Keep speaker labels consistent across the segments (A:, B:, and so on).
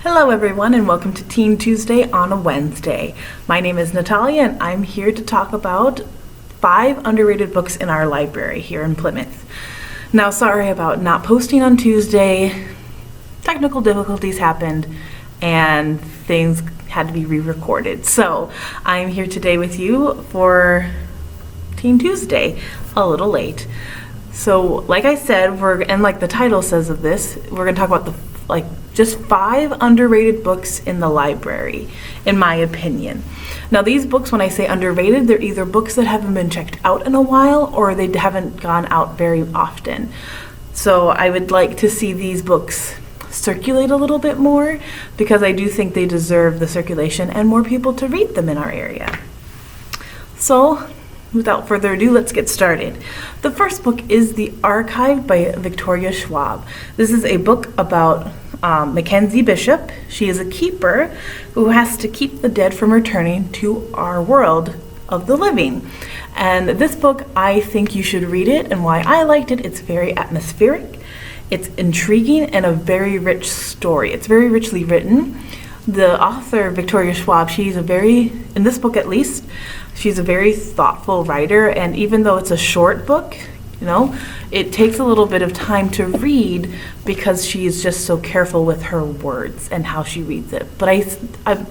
A: Hello everyone and welcome to Teen Tuesday on a Wednesday. My name is Natalia and I'm here to talk about 5 underrated books in our library here in Plymouth. Now, sorry about not posting on Tuesday. Technical difficulties happened and things had to be re-recorded. So I'm here today with you for Teen Tuesday, a little late. So like I said, and like the title says of this, we're going to talk about just 5 underrated books in the library, in my opinion. Now these books, when I say underrated, they're either books that haven't been checked out in a while or they haven't gone out very often. So I would like to see these books circulate a little bit more because I do think they deserve the circulation and more people to read them in our area. So without further ado, let's get started. The first book is The Archive by Victoria Schwab. This is a book about Mackenzie Bishop. She is a keeper who has to keep the dead from returning to our world of the living. And this book, I think you should read it, and why I liked it, it's very atmospheric, it's intriguing, and a very rich story. It's very richly written. The author, Victoria Schwab, in this book at least, she's a very thoughtful writer, and even though it's a short book, it takes a little bit of time to read because she is just so careful with her words and how she reads it. But I'm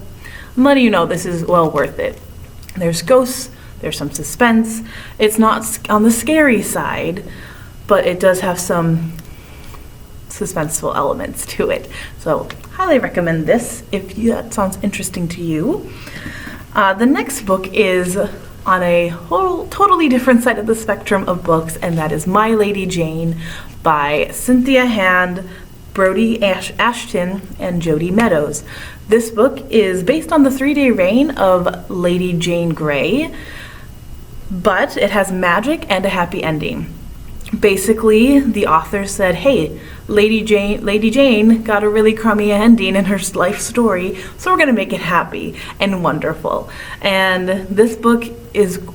A: letting you know this is well worth it. There's ghosts, there's some suspense. It's not on the scary side, but it does have some suspenseful elements to it. So highly recommend this if that sounds interesting to you. The next book is on a totally different side of the spectrum of books, and that is My Lady Jane by Cynthia Hand, Brody Ashton, and Jody Meadows. This book is based on the 3-day reign of Lady Jane Grey, but it has magic and a happy ending. Basically, the author said, hey, Lady Jane got a really crummy ending in her life story, so we're going to make it happy and wonderful. And this book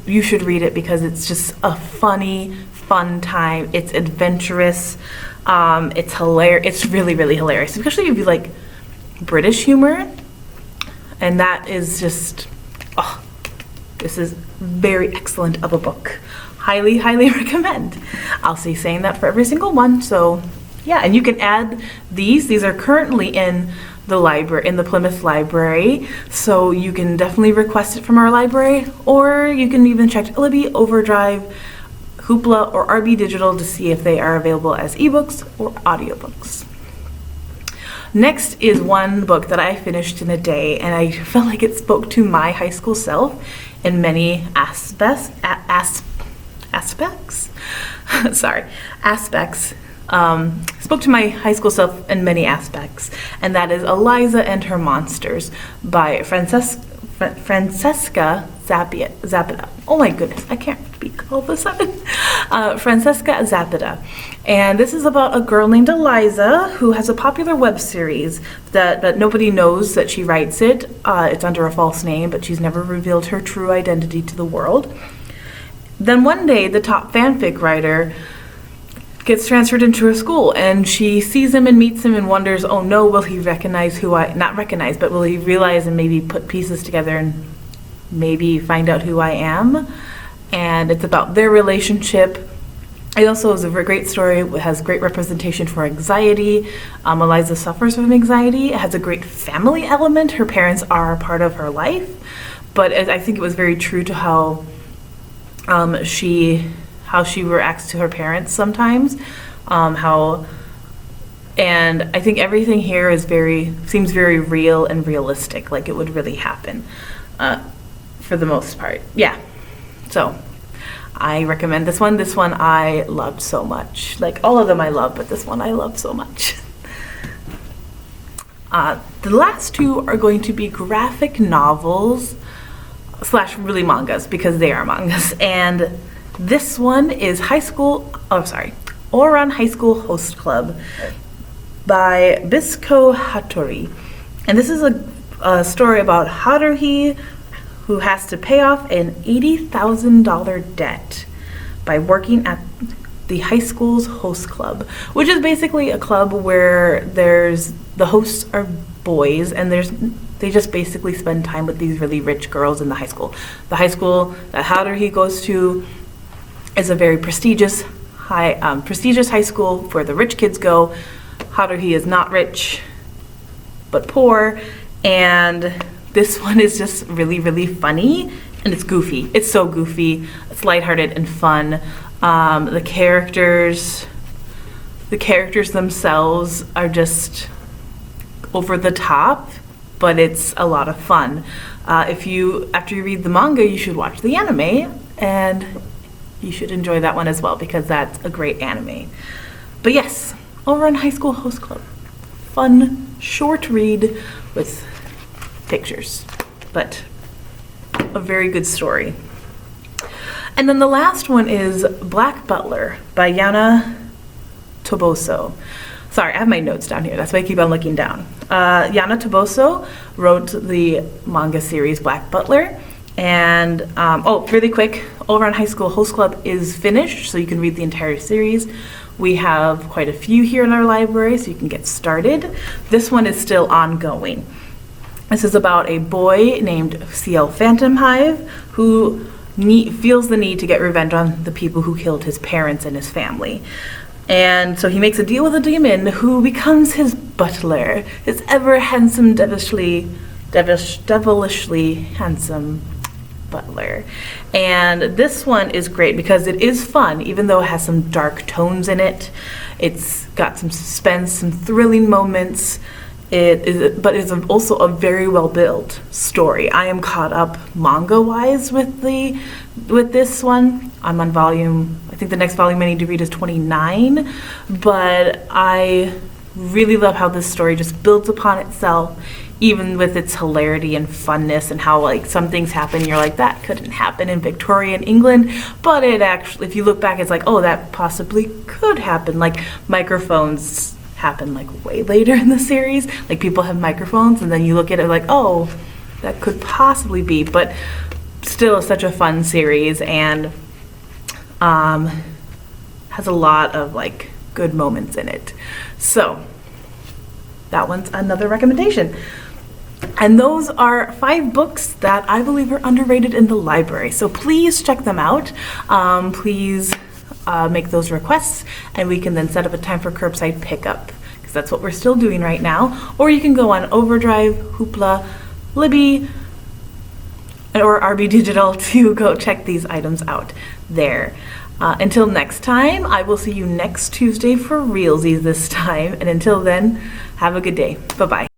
A: you should read it because it's just a fun time. It's adventurous. It's hilarious. It's really, really hilarious, especially if you like British humor. And that is just, this is very excellent of a book. Highly, highly recommend. I'll be saying that for every single one. So yeah, and you can add these. These are currently in the library, in the Plymouth Library. So you can definitely request it from our library, or you can even check Libby, Overdrive, Hoopla, or RB Digital to see if they are available as ebooks or audiobooks. Next is one book that I finished in a day, and I felt like it spoke to my high school self in many aspects. Spoke to my high school self in many aspects, and that is Eliza and Her Monsters by Francesca Zapata. Oh my goodness, I can't speak all of a sudden. Francesca Zapata. And this is about a girl named Eliza who has a popular web series that nobody knows that she writes it. It's under a false name, but she's never revealed her true identity to the world. Then one day, the top fanfic writer gets transferred into her school, and she sees him and meets him and wonders, oh no, will he recognize will he realize and maybe put pieces together and maybe find out who I am? And it's about their relationship. It also is a great story. It has great representation for anxiety. Eliza suffers from anxiety. It has a great family element. Her parents are a part of her life, but I think it was very true to how she reacts to her parents sometimes, and I think everything here seems very real and realistic, like it would really happen, for the most part. Yeah, so I recommend this one. This one I loved so much. Like all of them I love, but this one I loved so much. The last 2 are going to be graphic novels / really mangas, because they are mangas, and this one is Ouran High School Host Club by Bisco Hattori. And this is a story about Haruhi, who has to pay off an $80,000 debt by working at the high school's host club, which is basically a club where the hosts are boys, and they just basically spend time with these really rich girls in the high school. The high school that Haruhi goes to is a very prestigious high school where the rich kids go. Haruhi is not rich, but poor, and this one is just really, really funny, and it's goofy. It's so goofy. It's lighthearted and fun. The characters themselves are just over the top, but it's a lot of fun. After you read the manga, you should watch the anime, and you should enjoy that one as well because that's a great anime. But yes, Over on High School Host Club. Fun, short read with pictures, but a very good story. And then the last one is Black Butler by Yana Toboso. Sorry, I have my notes down here. That's why I keep on looking down. Yana Toboso wrote the manga series Black Butler. And, really quick, Over on High School Host Club is finished, so you can read the entire series. We have quite a few here in our library, so you can get started. This one is still ongoing. This is about a boy named CL Phantom Hive who feels the need to get revenge on the people who killed his parents and his family. And so he makes a deal with a demon who becomes his butler, his ever handsome, devilishly handsome butler. And this one is great because it is fun, even though it has some dark tones in it. It's got some suspense, some thrilling moments. But it's also a very well-built story. I am caught up manga-wise with this one. I'm on I think the next volume I need to read is 29, but I really love how this story just builds upon itself, even with its hilarity and funness, and how like some things happen, you're like, that couldn't happen in Victorian England, but it actually, if you look back, it's like, oh, that possibly could happen. Like microphones happen like way later in the series. Like people have microphones, and then you look at it like, oh, that could possibly be, but still such a fun series, and has a lot of like good moments in it. So that one's another recommendation. And those are 5 books that I believe are underrated in the library. So please check them out. Please make those requests, and we can then set up a time for curbside pickup, because that's what we're still doing right now. Or you can go on Overdrive, Hoopla, Libby, or RB Digital to go check these items out there. Until next time, I will see you next Tuesday for realsies this time. And until then, have a good day. Bye-bye.